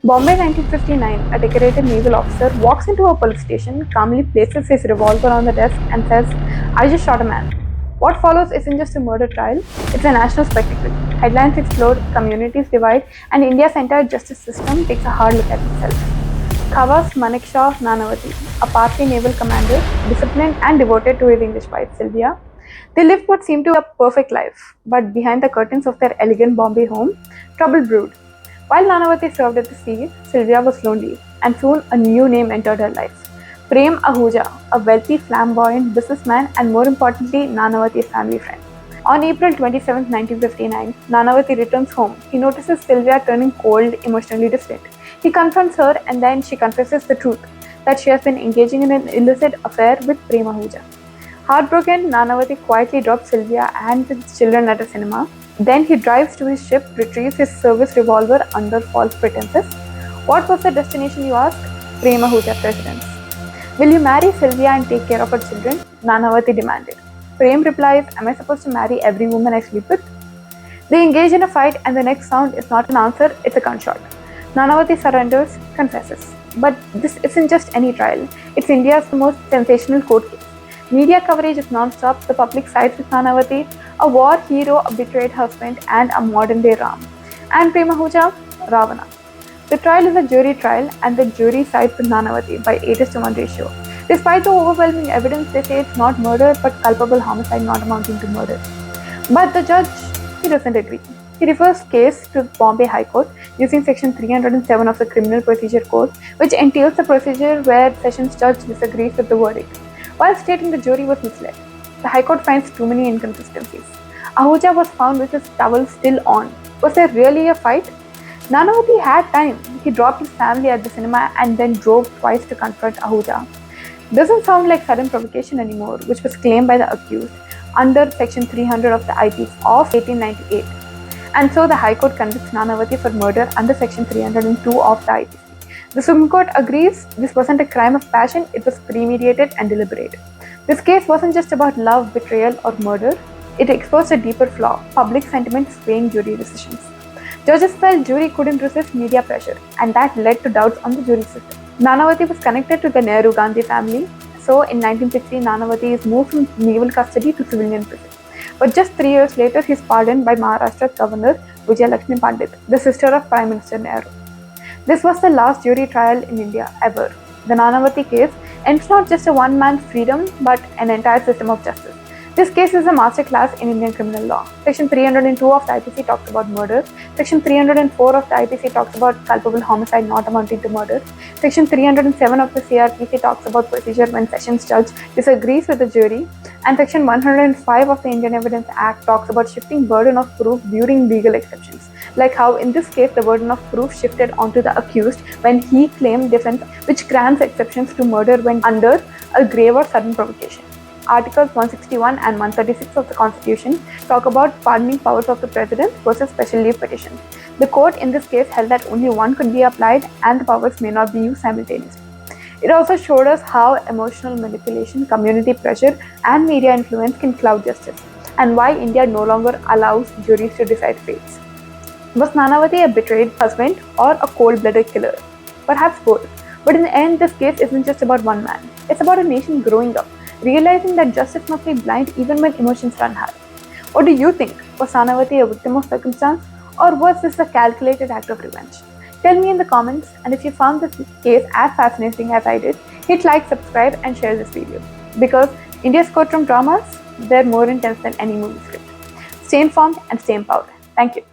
Bombay 1959, a decorated naval officer walks into a police station, calmly places his revolver on the desk and says, "I just shot a man." What follows isn't just a murder trial, it's a national spectacle. Headlines explode, communities divide, and India's entire justice system takes a hard look at itself. Khawas Manekshaw Nanavati, a Parsi naval commander, disciplined and devoted to his English wife Sylvia. They lived what seemed to be a perfect life, but behind the curtains of their elegant Bombay home, trouble brewed. While Nanavati served at the sea, Sylvia was lonely, and soon a new name entered her life. Prem Ahuja, a wealthy, flamboyant businessman and more importantly, Nanavati's family friend. On April 27, 1959, Nanavati returns home. He notices Sylvia turning cold, emotionally distant. He confronts her and then she confesses the truth, that she has been engaging in an illicit affair with Prem Ahuja. Heartbroken, Nanavati quietly drops Sylvia and the children at a cinema. Then he drives to his ship, retrieves his service revolver under false pretenses. What was the destination, you ask? Prem Ahuja's residence. "Will you marry Sylvia and take care of her children?" Nanavati demanded. Prem replies, "Am I supposed to marry every woman I sleep with?" They engage in a fight and the next sound is not an answer, it's a gunshot. Nanavati surrenders, confesses. But this isn't just any trial. It's India's most sensational court case. Media coverage is non-stop. The public sides with Nanavati, a war hero, a betrayed husband, and a modern-day Ram. And Prem Ahuja, Ravana. The trial is a jury trial, and the jury sides with Nanavati by 8:1 ratio. Despite the overwhelming evidence, they say it's not murder, but culpable homicide not amounting to murder. But the judge, he doesn't agree. He refers case to Bombay High Court using Section 307 of the Criminal Procedure Code, which entails a procedure where Sessions Judge disagrees with the verdict, while stating the jury was misled. The High Court finds too many inconsistencies. Ahuja was found with his towel still on. Was there really a fight? Nanavati had time. He dropped his family at the cinema and then drove twice to confront Ahuja. Doesn't sound like sudden provocation anymore, which was claimed by the accused under Section 300 of the IPC of 1898. And so the High Court convicts Nanavati for murder under Section 302 of the IPC. The Supreme Court agrees this wasn't a crime of passion, it was premeditated and deliberate. This case wasn't just about love, betrayal, or murder. It exposed a deeper flaw, public sentiment swaying jury decisions. Judges felt jury couldn't resist media pressure, and that led to doubts on the jury system. Nanavati was connected to the Nehru-Gandhi family, so in 1960, Nanavati is moved from naval custody to civilian prison. But just 3 years later, he is pardoned by Maharashtra Governor Vijayalakshmi Pandit, the sister of Prime Minister Nehru. This was the last jury trial in India ever. The Nanavati case ends not just a one-man's freedom, but an entire system of justice. This case is a masterclass in Indian criminal law. Section 302 of the IPC talks about murder. Section 304 of the IPC talks about culpable homicide not amounting to murder. Section 307 of the CRPC talks about procedure when Sessions Judge disagrees with the jury. And Section 105 of the Indian Evidence Act talks about shifting burden of proof during legal exceptions. Like how in this case the burden of proof shifted onto the accused when he claimed defense, which grants exceptions to murder when under a grave or sudden provocation. Articles 161 and 136 of the Constitution talk about pardoning powers of the President versus special leave petitions. The court in this case held that only one could be applied and the powers may not be used simultaneously. It also showed us how emotional manipulation, community pressure, and media influence can cloud justice, and why India no longer allows juries to decide fates. Was Nanavati a betrayed husband or a cold-blooded killer? Perhaps both. But in the end, this case isn't just about one man. It's about a nation growing up, realizing that justice must be blind even when emotions run high. What do you think? Was Nanavati a victim of circumstance, or was this a calculated act of revenge? Tell me in the comments, and if you found this case as fascinating as I did, hit like, subscribe, and share this video. Because India's courtroom dramas, they're more intense than any movie script. Stay informed and stay empowered. Thank you.